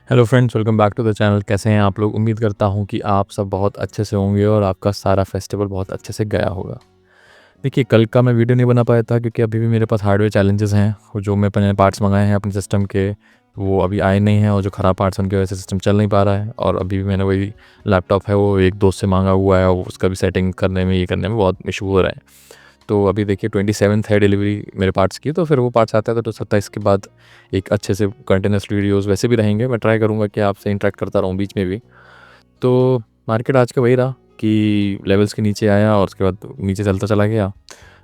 Hello friends, welcome back to the channel. कैसे हैं आप लोग? उम्मीद करता हूं कि आप सब बहुत अच्छे से होंगे और आपका सारा फेस्टिवल बहुत अच्छे से गया होगा। देखिए, कल का मैं वीडियो नहीं बना पाया था क्योंकि अभी भी मेरे पास हार्डवेयर चैलेंजेस हैं। वो जो मैंने पार्ट्स मंगाए हैं अपने सिस्टम के, वो अभी आए नहीं हैं और जो ख़राब पार्ट्स हैं उनकी वजह से सिस्टम चल नहीं पा रहा है। और अभी भी मैंने वही लैपटॉप है वो एक दोस्त से मांगा हुआ है और उसका भी सेटिंग करने में ये करने में बहुत इशू हो रहा है। तो अभी देखिए 27th है डिलीवरी मेरे पार्ट्स की, तो फिर वो पार्ट्स आता है तो 27 के बाद एक अच्छे से कंटिन्यूस वीडियोस वैसे भी रहेंगे। मैं ट्राई करूँगा कि आपसे इंटरेक्ट करता रहूँ बीच में भी। तो मार्केट आज का वही रहा कि लेवल्स के नीचे आया और उसके बाद नीचे चलता चला गया।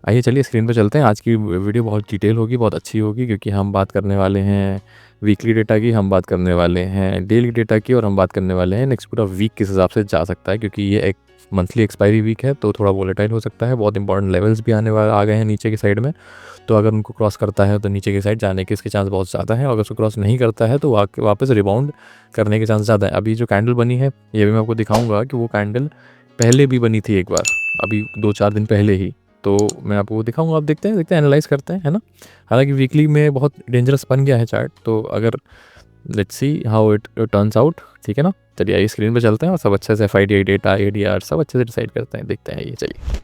आइए चलिए स्क्रीन पर चलते हैं। आज की वीडियो बहुत डिटेल होगी, बहुत अच्छी होगी, क्योंकि हम बात करने वाले हैं वीकली डेटा की, हम बात करने वाले हैं डेली डेटा की, और हम बात करने वाले हैं नेक्स्ट पूरा वीक किस हिसाब से जा सकता है, क्योंकि ये एक मंथली एक्सपायरी वीक है तो थोड़ा वोलेटाइल हो सकता है। बहुत इंपॉर्टेंट लेवल्स भी आने वाले आ गए हैं नीचे की साइड में, तो अगर उनको क्रॉस करता है तो नीचे की साइड जाने के इसके चांस बहुत ज़्यादा है। अगर उसको क्रॉस नहीं करता है तो वापस रिबाउंड करने के चांस ज़्यादा है। अभी जो कैंडल बनी है ये भी मैं आपको दिखाऊंगा कि वो कैंडल पहले भी बनी थी एक बार, अभी 2-4 दिन पहले ही। तो मैं आपको दिखाऊंगा, आप देखते हैं एनालाइज करते हैं, है ना। हालांकि वीकली में बहुत डेंजरस बन गया है चार्ट, तो अगर let's see how it turns out. ठीक है ना, चलिए आइए स्क्रीन पे चलते हैं और सब अच्छे से FID डेटा ADR सब अच्छे से डिसाइड करते हैं, देखते हैं ये। चलिए,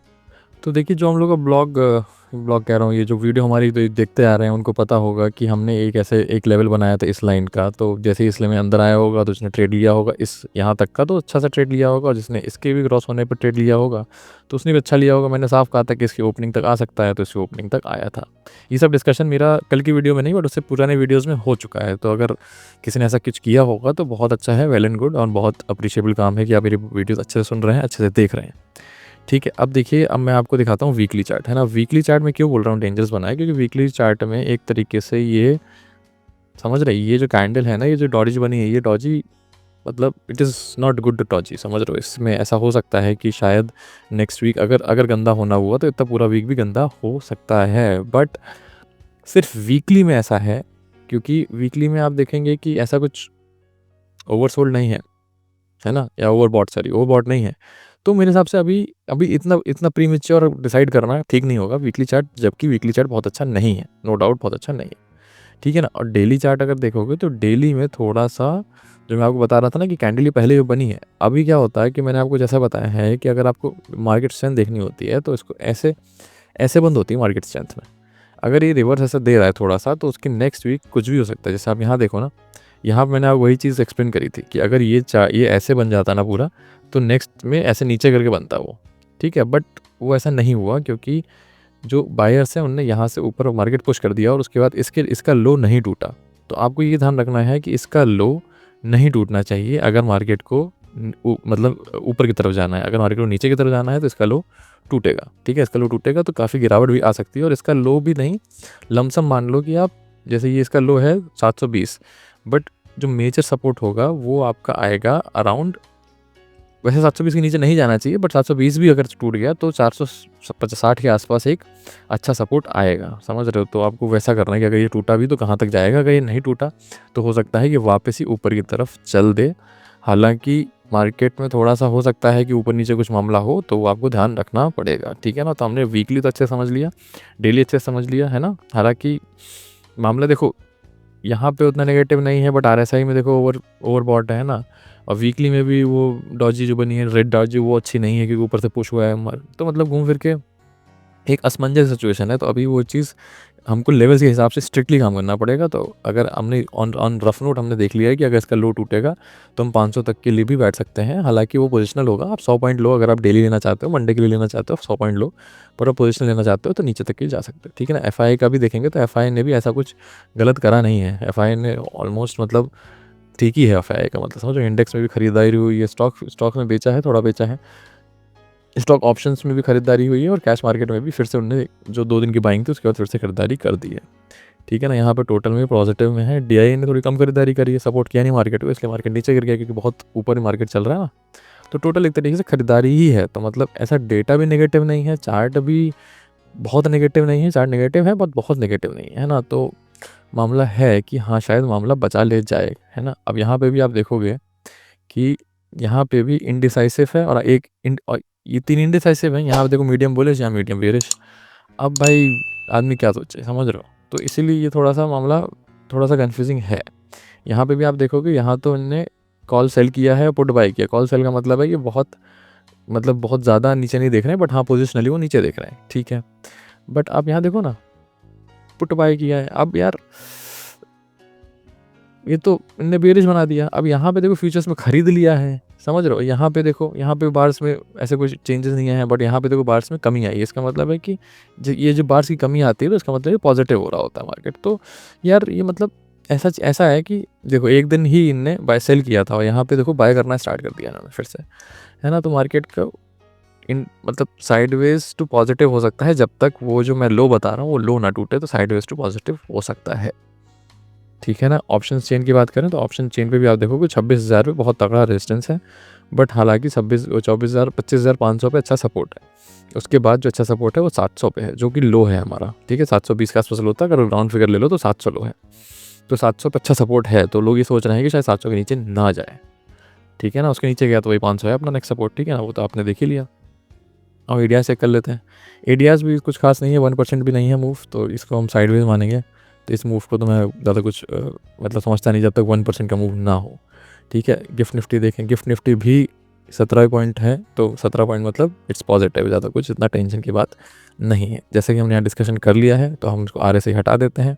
तो देखिए जो हम लोग का ब्लॉग ब्लॉग कह रहा हूँ, ये जो वीडियो हमारी तो देखते आ रहे हैं उनको पता होगा कि हमने एक ऐसे एक लेवल बनाया था इस लाइन का। तो जैसे ही इस लेवल में अंदर आया होगा तो उसने ट्रेड लिया होगा इस यहाँ तक का, तो अच्छा सा ट्रेड लिया होगा। और जिसने इसके भी क्रॉस होने पर ट्रेड लिया होगा तो उसने भी अच्छा लिया होगा। मैंने साफ कहा था कि इसकी ओपनिंग तक आ सकता है, तो इसकी ओपनिंग तक आया था। ये सब डिस्कशन मेरा कल की वीडियो में नहीं बट उससे पुराने वीडियोज़ में हो चुका है। तो अगर किसी ने ऐसा कुछ किया होगा तो बहुत अच्छा है, वेल एंड गुड, और बहुत अप्रिशिएबल काम है कि आप मेरी वीडियोज़ अच्छे से सुन रहे हैं, अच्छे से देख रहे हैं। ठीक है, अब देखिए, अब मैं आपको दिखाता हूँ वीकली चार्ट, है ना। वीकली चार्ट में क्यों बोल रहा हूँ डेंजरस बना है, क्योंकि वीकली चार्ट में एक तरीके से ये समझ रहे, ये जो कैंडल है ना, ये जो डॉजी बनी है, ये डॉजी मतलब it is not good Doge, समझ रहे हो। इसमें ऐसा हो सकता है कि शायद नेक्स्ट वीक अगर अगर गंदा होना हुआ तो इतना पूरा वीक भी गंदा हो सकता है। बट सिर्फ वीकली में ऐसा है क्योंकि वीकली में आप देखेंगे कि ऐसा कुछ ओवरसोल्ड नहीं है ना, या ओवरबॉट, सॉरी ओवरबॉट नहीं है। तो मेरे हिसाब से अभी अभी इतना इतना प्रीमेच्योर डिसाइड करना ठीक नहीं होगा वीकली चार्ट, जबकि वीकली चार्ट बहुत अच्छा नहीं है, नो डाउट बहुत अच्छा नहीं है। ठीक है ना। और डेली चार्ट अगर देखोगे तो डेली में थोड़ा सा, जो मैं आपको बता रहा था ना कि कैंडल ये पहले भी बनी है। अभी क्या होता है कि मैंने आपको जैसा बताया है कि अगर आपको मार्केट स्ट्रेंथ देखनी होती है तो इसको ऐसे ऐसे बंद होती है मार्केट स्ट्रेंथ में। अगर ये रिवर्स ऐसा दे रहा है थोड़ा सा, तो उसके नेक्स्ट वीक कुछ भी हो सकता है। जैसे आप यहाँ देखो ना, यहाँ पे मैंने आपको वही चीज़ एक्सप्लेन करी थी कि अगर ये ऐसे बन जाता ना पूरा, तो नेक्स्ट में ऐसे नीचे करके बनता वो। ठीक है, बट वो ऐसा नहीं हुआ क्योंकि जो बायर्स हैं उनने यहाँ से ऊपर मार्केट पुश कर दिया और उसके बाद इसका लो नहीं टूटा। तो आपको ये ध्यान रखना है कि इसका लो नहीं टूटना चाहिए अगर मार्केट को मतलब ऊपर की तरफ जाना है। अगर मार्केट को नीचे की तरफ जाना है तो इसका लो टूटेगा। ठीक है, इसका लो टूटेगा तो काफ़ी गिरावट भी आ सकती है। और इसका लो भी नहीं, लमसम मान लो कि आप, जैसे ये इसका लो है 720, बट जो मेजर सपोर्ट होगा वो आपका आएगा अराउंड, वैसे 720 के नीचे नहीं जाना चाहिए, बट 720 भी अगर टूट गया तो 460 के आसपास एक अच्छा सपोर्ट आएगा, समझ रहे हो। तो आपको वैसा करना है कि अगर ये टूटा भी तो कहाँ तक जाएगा, अगर ये नहीं टूटा तो हो सकता है कि वापस ही ऊपर की तरफ चल दे। हालांकि मार्केट में थोड़ा सा हो सकता है कि ऊपर नीचे कुछ मामला हो, तो वो आपको ध्यान रखना पड़ेगा। ठीक है ना। तो हमने वीकली तो अच्छे समझ लिया, डेली अच्छे समझ लिया, है ना। हालांकि मामला देखो यहाँ पे उतना नेगेटिव नहीं है, बट RSI में देखो ओवरबॉट है ना। और वीकली में भी वो डॉजी जो बनी है, रेड डॉजी, वो अच्छी नहीं है क्योंकि ऊपर से पुश हुआ है। तो मतलब घूम फिर के एक असमंजस सिचुएशन है। तो अभी वो चीज़ हमको लेवल्स के हिसाब से स्ट्रिक्टली काम करना पड़ेगा। तो अगर हमने ऑन रफ नोट हमने देख लिया है कि अगर इसका लो टूटेगा तो हम 500 तक के लिए भी बैठ सकते हैं। हालांकि वो पोजिशनल होगा, आप 100 पॉइंट लो अगर आप डेली लेना चाहते हो, मंडे के लिए लेना चाहते हो 100 पॉइंट लो, पर आप पोजिशनल लेना चाहते हो तो नीचे तक के जा सकते हो। ठीक है ना। FI का भी देखेंगे तो FI ने भी ऐसा कुछ गलत करा नहीं है। FI ने ऑलमोस्ट मतलब ठीक ही है। FI का मतलब समझो, इंडेक्स में भी खरीदारी हुई है, स्टॉक में बेचा है, थोड़ा बेचा है, स्टॉक ऑप्शंस में भी खरीदारी हुई है, और कैश मार्केट में भी फिर से उन्होंने जो 2 दिन की बाइंग थी उसके बाद फिर से खरीदारी कर दी है। ठीक है ना। यहाँ पे टोटल में पॉजिटिव में है। DI ने थोड़ी कम खरीदारी करी है, सपोर्ट किया नहीं मार्केट को, इसलिए मार्केट नीचे गिर गया क्योंकि बहुत ऊपर मार्केट चल रहा है ना। तो टोटल एक तरीके से खरीदारी ही है। तो मतलब ऐसा डेटा भी नेगेटिव नहीं है, चार्ट भी बहुत नेगेटिव नहीं है, चार्ट नेगेटिव है बट बहुत नेगेटिव नहीं है ना। तो मामला है कि हाँ शायद मामला बचा ले जाए, है ना। अब यहाँ पे भी आप देखोगे कि यहाँ पे भी इनडिसाइसिव है और ये 3 इनडिसाइसिव हैं। यहाँ पे देखो मीडियम बुलिश या मीडियम बेयरिश। अब भाई आदमी क्या सोचे, समझ रहे हो। तो इसीलिए ये थोड़ा सा मामला थोड़ा सा कन्फ्यूजिंग है। यहाँ पे भी आप देखोगे, यहाँ तो इनने कॉल सेल किया है, पुट बाय किया। कॉल सेल का मतलब है कि बहुत ज़्यादा नीचे नहीं देख रहे हैं, बट हाँ पोजिशनली वो नीचे देख रहे हैं, ठीक है। बट आप यहाँ देखो ना, पुट बाय किया है। अब यार ये तो इनने बेरिश बना दिया। अब यहाँ पे देखो फ्यूचर्स में खरीद लिया है, समझ रहे हो। यहाँ पे देखो, यहाँ पे बार्स में ऐसे कुछ चेंजेस नहीं आए हैं, बट यहाँ पे देखो बार्स में कमी आई है। इसका मतलब है कि ये जो बार्स की कमी आती है तो इसका मतलब ये पॉजिटिव हो रहा होता है मार्केट। तो यार ये मतलब ऐसा है कि देखो एक दिन ही इनने बाय सेल किया था और यहाँ पे देखो बाय करना स्टार्ट कर दिया इन्होंने फिर से, है ना। तो मार्केट का इन मतलब साइडवेज टू पॉजिटिव हो सकता है, जब तक वो जो मैं लो बता रहा हूँ वो लो ना टूटे, तो साइडवेज टू पॉजिटिव हो सकता है, ठीक है ना। ऑप्शन चेन की बात करें तो ऑप्शन चेन पे भी आप देखोगे 26,000 पे बहुत तगड़ा रेजिस्टेंस है, बट हालांकि 24,000 25,500 पे अच्छा सपोर्ट है। उसके बाद जो अच्छा सपोर्ट है वो 700 पे है, जो कि लो है हमारा, ठीक है। 720 के आसपास लो होता है, अगर राउंड फिगर ले लो तो 700 लो है। तो 700 पे अच्छा सपोर्ट है, तो लोग ये सोच रहे हैं कि शायद 700 के नीचे ना जाए, ठीक है ना। उसके नीचे गया तो वही 500 है अपना नेक्स्ट सपोर्ट, ठीक है ना। वो तो आपने देख ही लिया। और एडियाज चेक कर लेते हैं। एडियाज भी कुछ खास नहीं है, 1% भी नहीं है मूव, तो इसको हम साइडवेज मानेंगे। तो इस मूव को तो मैं ज़्यादा कुछ मतलब समझता नहीं जब तक 1% का मूव ना हो, ठीक है। गिफ्ट निफ्टी देखें, गिफ्ट निफ्टी भी 17 पॉइंट है, तो 17 पॉइंट मतलब इट्स पॉजिटिव, ज़्यादा कुछ इतना टेंशन की बात नहीं है। जैसे कि हमने यहाँ डिस्कशन कर लिया है, तो हम इसको RSI हटा देते हैं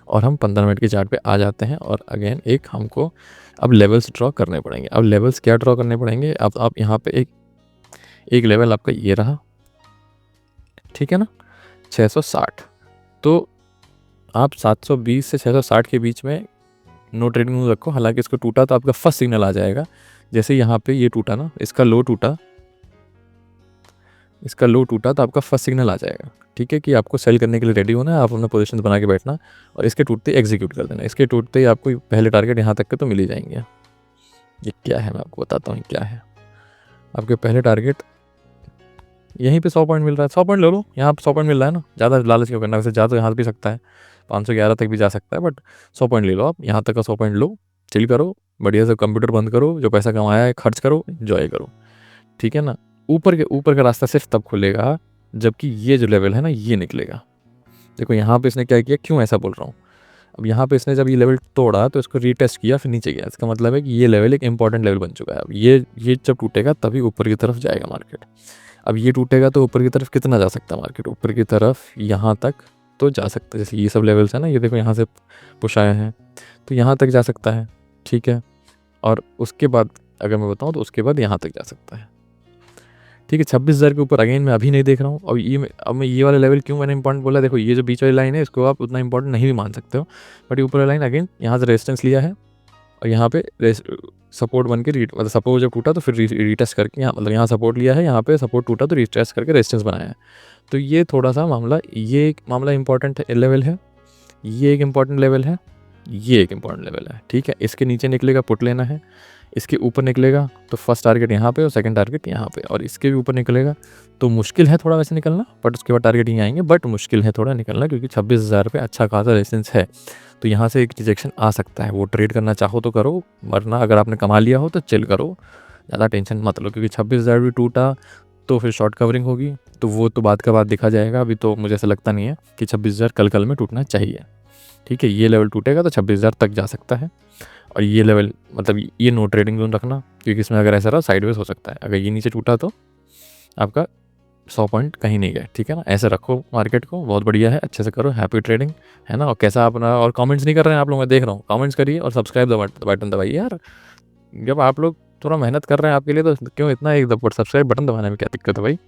और हम 15 मिनट की चार्ट पे आ जाते हैं। और अगेन एक हमको अब लेवल्स ड्रॉ करने पड़ेंगे। अब लेवल्स क्या ड्रॉ करने पड़ेंगे, अब आप यहाँ पे एक लेवल आपका ये रहा, ठीक है ना, 660। तो आप 720 से 660 के बीच में नो ट्रेडिंग मूव रखो। हालांकि इसको टूटा तो आपका फर्स्ट सिग्नल आ जाएगा, जैसे यहाँ पे ये टूटा ना, इसका लो टूटा तो आपका फर्स्ट सिग्नल आ जाएगा, ठीक है, कि आपको सेल करने के लिए रेडी होना है। आप अपना पोजीशन बना के बैठना और इसके टूटते एग्जीक्यूट कर देना। इसके टूटते ही आपको पहले टारगेट यहाँ तक के तो मिल ही जाएंगे। ये क्या है मैं आपको बताता हूँ क्या है। आपके पहले टारगेट यहीं पे 100 पॉइंट मिल रहा है, 100 पॉइंट ले लो। यहाँ पे 100 पॉइंट मिल रहा है ना, ज़्यादा लालच क्यों करना। वैसे ज़्यादा यहाँ भी सकता है, 511 तक भी जा सकता है, बट 100 पॉइंट ले लो आप। यहाँ तक का 100 पॉइंट लो, चिल करो, बढ़िया से कंप्यूटर बंद करो, जो पैसा कमाया है खर्च करो, एंजॉय करो, ठीक है ना। ऊपर का रास्ता सिर्फ तब खुलेगा जबकि ये जो लेवल है ना ये निकलेगा। देखो यहाँ पे इसने क्या किया, क्यों ऐसा बोल रहा हूँ। अब यहाँ पे इसने जब ये लेवल तोड़ा तो इसको रीटेस्ट किया, फिर नीचे गया। इसका मतलब है कि ये लेवल एक इंपॉर्टेंट लेवल बन चुका है। अब ये जब टूटेगा तभी ऊपर की तरफ जाएगा मार्केट। अब ये टूटेगा तो ऊपर की तरफ कितना जा सकता है मार्केट, ऊपर की तरफ यहाँ तक तो जा सकता है। जैसे ये सब लेवल्स है ना, ये देखो यहाँ से पुश आए हैं तो यहाँ तक जा सकता है, ठीक है। और उसके बाद अगर मैं बताऊँ तो उसके बाद यहाँ तक जा सकता है, ठीक है। 26,000 के ऊपर अगेन मैं अभी नहीं देख रहा हूँ। अब मैं ये वाला लेवल क्यों मैंने इंपॉर्टेंट बोला, देखो ये जो बीच वाली लाइन है इसको आप उतना इंपॉर्टेंट नहीं भी मान सकते हो, बट ये ऊपर वाली लाइन अगेन यहाँ से रेजिस्टेंस लिया है और यहाँ पे सपोर्ट बन के मतलब सपोर्ट जब टूटा तो फिर रीटेस्ट करके यहाँ मतलब यहाँ सपोर्ट लिया है, यहाँ पे सपोर्ट टूटा तो रीटेस्ट करके रेजिस्टेंस बनाया है। तो ये थोड़ा सा मामला, ये एक मामला इंपॉर्टेंट लेवल है, ये एक इंपॉर्टेंट लेवल है, ये एक इंपॉर्टेंट लेवल है, ठीक है। इसके नीचे निकलेगा पुट लेना है, इसके ऊपर निकलेगा तो फर्स्ट टारगेट यहाँ पे और सेकंड टारगेट यहाँ पे, और इसके भी ऊपर निकलेगा तो मुश्किल है थोड़ा वैसे निकलना, बट उसके बाद टारगेट यहाँ आएंगे, बट मुश्किल है थोड़ा निकलना क्योंकि 26,000 पे अच्छा खासा रेजिस्टेंस है। तो यहाँ से एक रिजेक्शन आ सकता है, वो ट्रेड करना चाहो तो करो, वरना अगर आपने कमा लिया हो तो चिल करो, ज़्यादा टेंशन मत लो। क्योंकि 26,000 भी टूटा तो फिर शॉर्ट कवरिंग होगी, तो वो तो बाद का बाद दिखा जाएगा। अभी तो मुझे ऐसा लगता नहीं है कि 26,000 कल में टूटना चाहिए, ठीक है। ये लेवल टूटेगा तो 26,000 तक जा सकता है, और ये लेवल मतलब ये नो ट्रेडिंग जोन रखना, क्योंकि इसमें अगर ऐसा रहा साइडवेज हो सकता है। अगर ये नीचे टूटा तो आपका 100 पॉइंट कहीं नहीं गए, ठीक है ना। ऐसे रखो मार्केट को, बहुत बढ़िया है, अच्छे से करो, हैप्पी ट्रेडिंग, है ना। और कैसा अपना, और कमेंट्स नहीं कर रहे हैं आप लोग, मैं देख रहा हूँ, कमेंट्स करिए और सब्सक्राइब बटन दबाइए यार। जब आप लोग थोड़ा मेहनत कर रहे हैं आपके लिए तो क्यों इतना एक सब्सक्राइब बटन दबाने में क्या दिक्कत है भाई।